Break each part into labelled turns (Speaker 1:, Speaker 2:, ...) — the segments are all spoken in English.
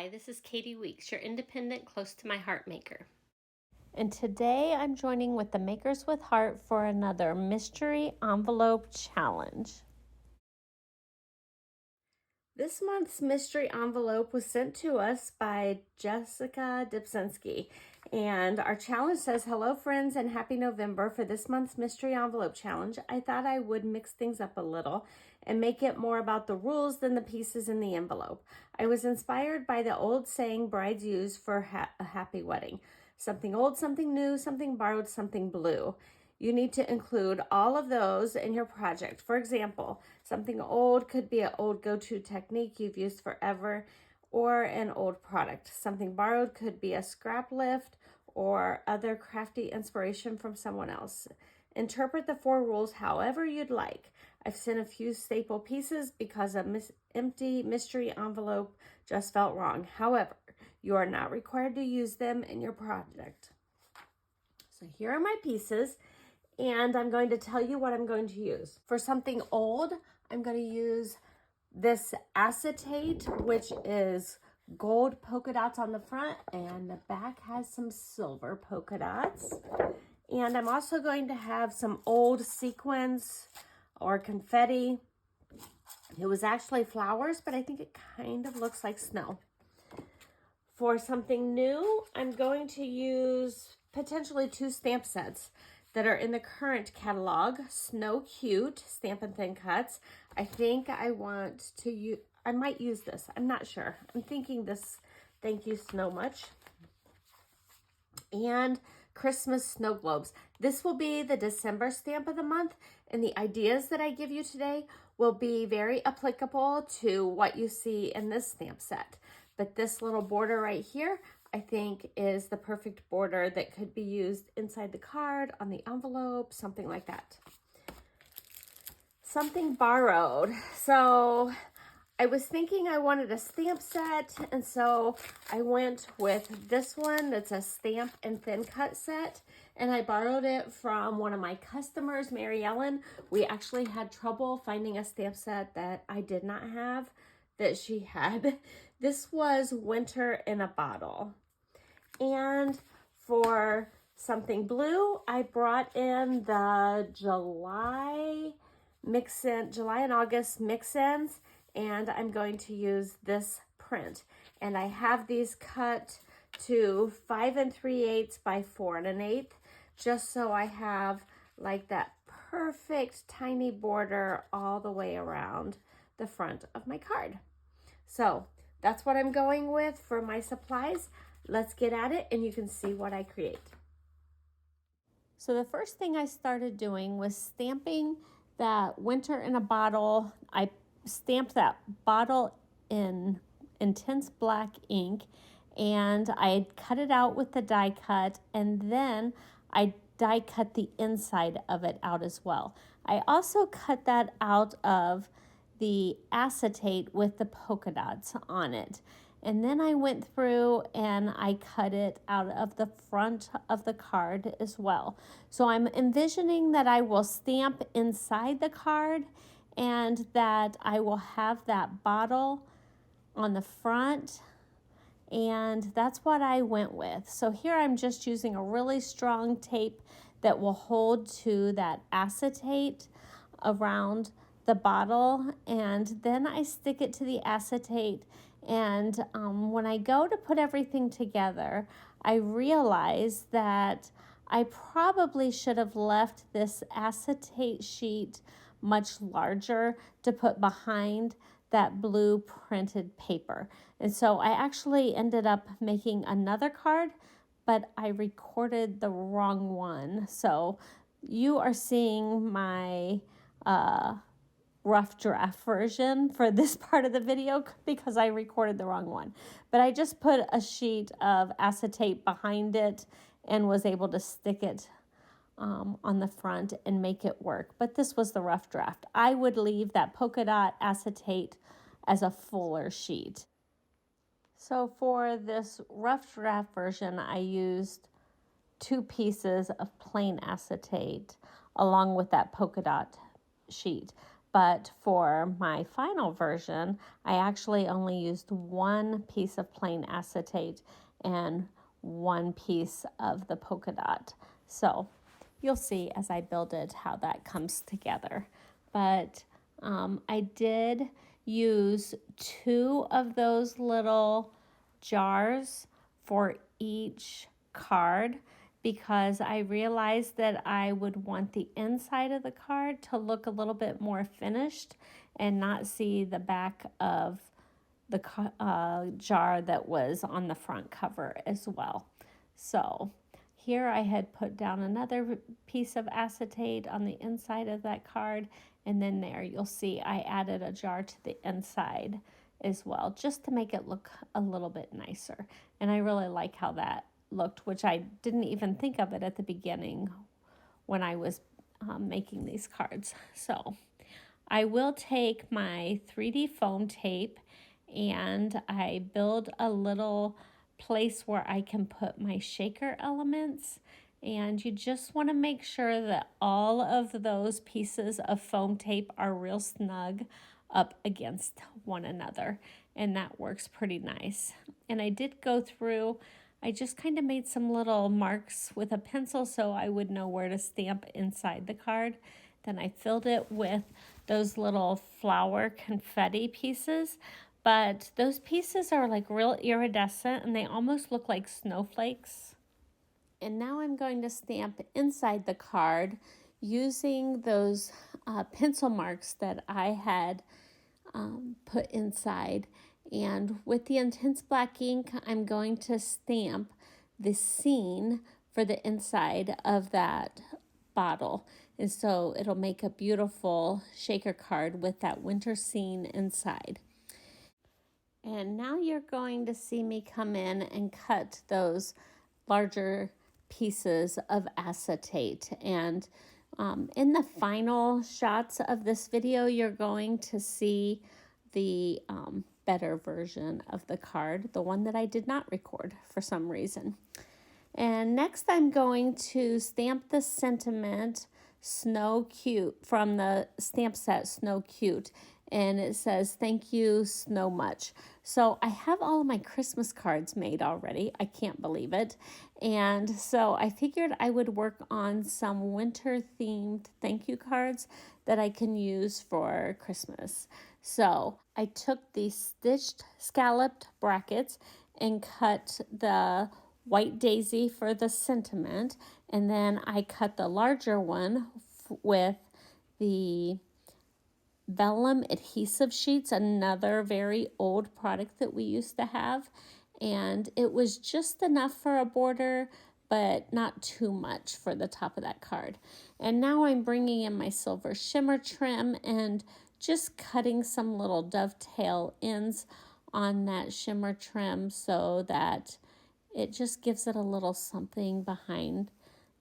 Speaker 1: Hi, this is Kati Weeks, your independent, close to my heart maker. And today I'm joining with the Makers with Heart for another mystery envelope challenge. This month's mystery envelope was sent to us by Jessica Dipzinski, and our challenge says, hello friends and happy November. For this month's mystery envelope challenge, I thought I would mix things up a little and make it more about the rules than the pieces in the envelope. I was inspired by the old saying brides use for a happy wedding. Something old, something new, something borrowed, something blue. You need to include all of those in your project. For example, something old could be an old go-to technique you've used forever or an old product. Something borrowed could be a scrap lift or other crafty inspiration from someone else. Interpret the 4 rules however you'd like. I've sent a few staple pieces because an empty mystery envelope just felt wrong. However, you are not required to use them in your project. So here are my pieces. And I'm going to tell you what I'm going to use. For something old, I'm going to use this acetate, which is gold polka dots on the front, and the back has some silver polka dots. And I'm also going to have some old sequins or confetti. It was actually flowers, but I think it kind of looks like snow. For something new, I'm going to use potentially 2 stamp sets that are in the current catalog. Snow Cute Stampin' Thin Cuts. I think I want to use, I might use this. I'm not sure. I'm thinking this Thank You Snow Much. And Christmas Snow Globes. This will be the December stamp of the month, and the ideas that I give you today will be very applicable to what you see in this stamp set. But this little border right here, I think is the perfect border that could be used inside the card, on the envelope, something like that. Something borrowed. So I was thinking I wanted a stamp set, and so I went with this one that's a stamp and thin cut set, and I borrowed it from one of my customers, Mary Ellen. We actually had trouble finding a stamp set that I did not have that she had. This was Winter in a Bottle. And for something blue, I brought in the July and August mix-ins, and I'm going to use this print. And I have these cut to 5 3/8 by 4 1/8, just so I have like that perfect tiny border all the way around the front of my card. So that's what I'm going with for my supplies. Let's get at it and you can see what I create. So the first thing I started doing was stamping that Winter in a Bottle. I stamped that bottle in intense black ink, and I cut it out with the die cut, and then I die cut the inside of it out as well. I also cut that out of the acetate with the polka dots on it. And then I went through and I cut it out of the front of the card as well. So I'm envisioning that I will stamp inside the card and that I will have that bottle on the front. And that's what I went with. So here I'm just using a really strong tape that will hold to that acetate around the bottle, and then I stick it to the acetate. And when I go to put everything together, I realize that I probably should have left this acetate sheet much larger to put behind that blue printed paper. And so I actually ended up making another card, but I recorded the wrong one. So you are seeing my rough draft version for this part of the video because I recorded the wrong one. But I just put a sheet of acetate behind it and was able to stick it on the front and make it work. But this was the rough draft. I would leave that polka dot acetate as a fuller sheet. So for this rough draft version, I used 2 pieces of plain acetate along with that polka dot sheet. But for my final version, I actually only used one piece of plain acetate and one piece of the polka dot. So you'll see as I build it how that comes together. But I did use 2 of those little jars for each card because I realized that I would want the inside of the card to look a little bit more finished and not see the back of the jar that was on the front cover as well. So here I had put down another piece of acetate on the inside of that card, and then there you'll see I added a jar to the inside as well, just to make it look a little bit nicer. And I really like how that looked, which I didn't even think of it at the beginning when I was making these cards. So I will take my 3D foam tape and I build a little place where I can put my shaker elements. And you just want to make sure that all of those pieces of foam tape are real snug up against one another. And that works pretty nice. And I did go through, I just kind of made some little marks with a pencil so I would know where to stamp inside the card. Then I filled it with those little flower confetti pieces. But those pieces are like real iridescent and they almost look like snowflakes. And now I'm going to stamp inside the card using those pencil marks that I had put inside. And with the intense black ink, I'm going to stamp the scene for the inside of that bottle. And so it'll make a beautiful shaker card with that winter scene inside. And now you're going to see me come in and cut those larger pieces of acetate. And in the final shots of this video, you're going to see the better version of the card, the one that I did not record for some reason. And next I'm going to stamp the sentiment Snow Cute from the stamp set Snow Cute. And it says, "Thank you, Snow Much." So I have all of my Christmas cards made already. I can't believe it. And so I figured I would work on some winter themed thank you cards that I can use for Christmas. So I took these stitched scalloped brackets and cut the white daisy for the sentiment. And then I cut the larger one with the Vellum Adhesive Sheets, another very old product that we used to have. And it was just enough for a border, but not too much for the top of that card. And now I'm bringing in my silver shimmer trim and just cutting some little dovetail ends on that shimmer trim so that it just gives it a little something behind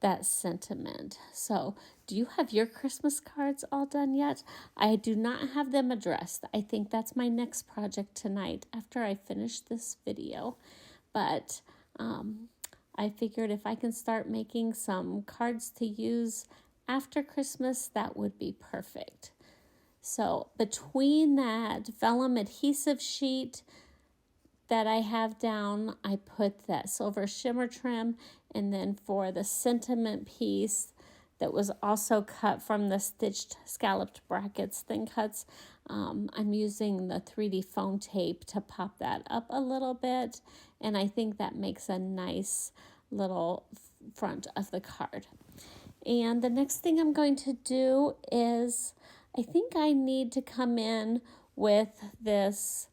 Speaker 1: that sentiment. So do you have your Christmas cards all done yet? I do not have them addressed. I think that's my next project tonight after I finish this video. But I figured if I can start making some cards to use after Christmas, that would be perfect. So between that vellum adhesive sheet that I have down, I put that silver shimmer trim, and then for the sentiment piece that was also cut from the stitched scalloped brackets thin cuts, I'm using the 3D foam tape to pop that up a little bit, and I think that makes a nice little front of the card. And the next thing I'm going to do is I think I need to come in with this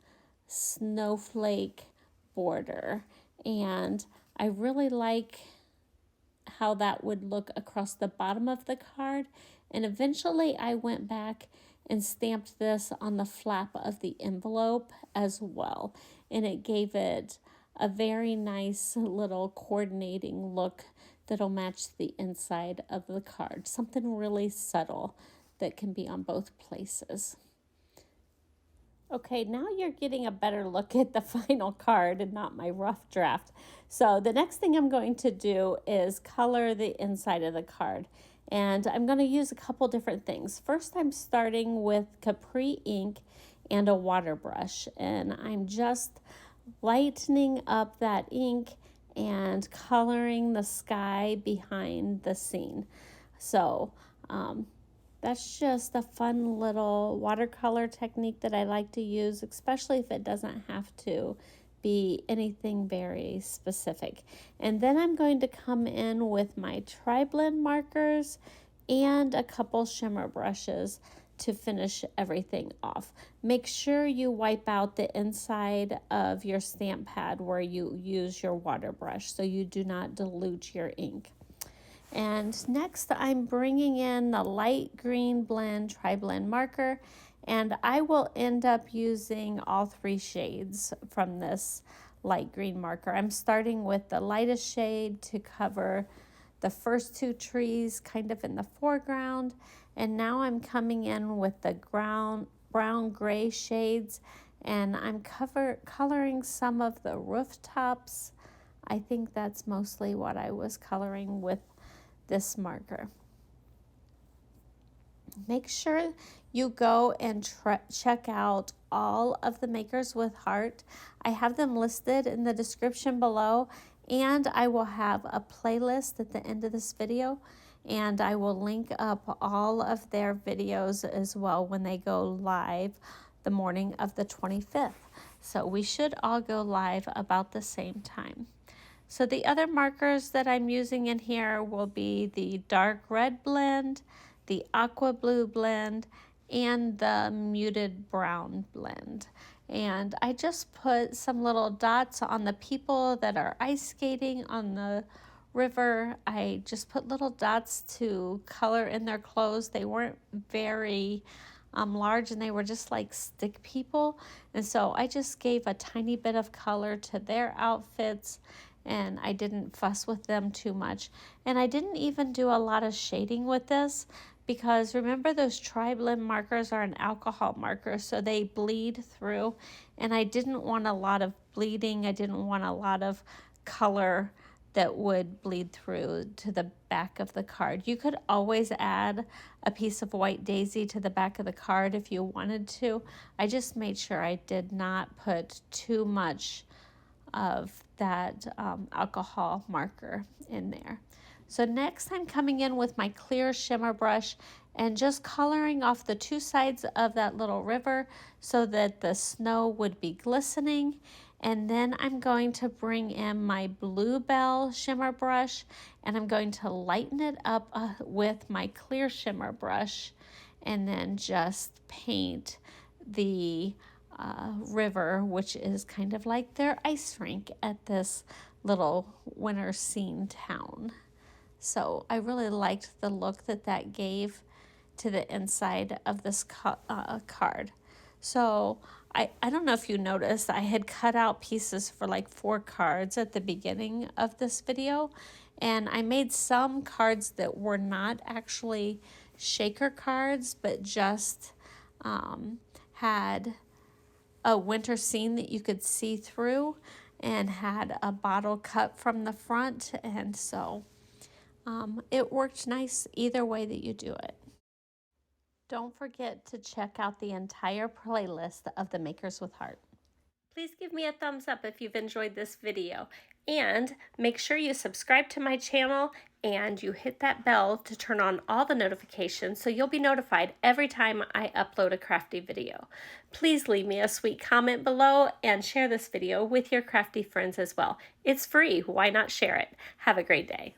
Speaker 1: snowflake border, and I really like how that would look across the bottom of the card. And eventually I went back and stamped this on the flap of the envelope as well, and it gave it a very nice little coordinating look that'll match the inside of the card, something really subtle that can be on both places. Okay, now you're getting a better look at the final card and not my rough draft. So the next thing I'm going to do is color the inside of the card. And I'm going to use a couple different things. First, I'm starting with Capri ink and a water brush, and I'm just lightening up that ink and coloring the sky behind the scene. So that's just a fun little watercolor technique that I like to use, especially if it doesn't have to be anything very specific. And then I'm going to come in with my TriBlend markers and a couple shimmer brushes to finish everything off. Make sure you wipe out the inside of your stamp pad where you use your water brush so you do not dilute your ink. And next I'm bringing in the light green blend TriBlend marker, and I will end up using all 3 shades from this light green marker. I'm starting with the lightest shade to cover the first 2 trees kind of in the foreground, and now I'm coming in with the brown gray shades, and I'm coloring some of the rooftops. I think that's mostly what I was coloring with this marker. Make sure you go and check out all of the makers with heart. I have them listed in the description below, and I will have a playlist at the end of this video, and I will link up all of their videos as well when they go live the morning of the 25th. So we should all go live about the same time. So the other markers that I'm using in here will be the dark red blend, the aqua blue blend, and the muted brown blend. And I just put some little dots on the people that are ice skating on the river. I just put little dots to color in their clothes. They weren't very large, and they were just like stick people. And so I just gave a tiny bit of color to their outfits, and I didn't fuss with them too much. And I didn't even do a lot of shading with this, because remember those TriBlend markers are an alcohol marker, so they bleed through, and I didn't want a lot of bleeding. I didn't want a lot of color that would bleed through to the back of the card. You could always add a piece of white daisy to the back of the card if you wanted to. I just made sure I did not put too much of that alcohol marker in there. So next I'm coming in with my clear shimmer brush and just coloring off the 2 sides of that little river so that the snow would be glistening. And then I'm going to bring in my blue Belle shimmer brush, and I'm going to lighten it up with my clear shimmer brush, and then just paint the river, which is kind of like their ice rink at this little winter scene town. So I really liked the look that that gave to the inside of this card. So I don't know if you noticed, I had cut out pieces for like 4 cards at the beginning of this video, and I made some cards that were not actually shaker cards, but just had a winter scene that you could see through and had a bottle cut from the front, and so it worked nice either way that you do it. Don't forget to check out the entire playlist of the Makers with Heart. Please give me a thumbs up if you've enjoyed this video, and make sure you subscribe to my channel and you hit that bell to turn on all the notifications so you'll be notified every time I upload a crafty video. Please leave me a sweet comment below and share this video with your crafty friends as well. It's free, why not share it? Have a great day.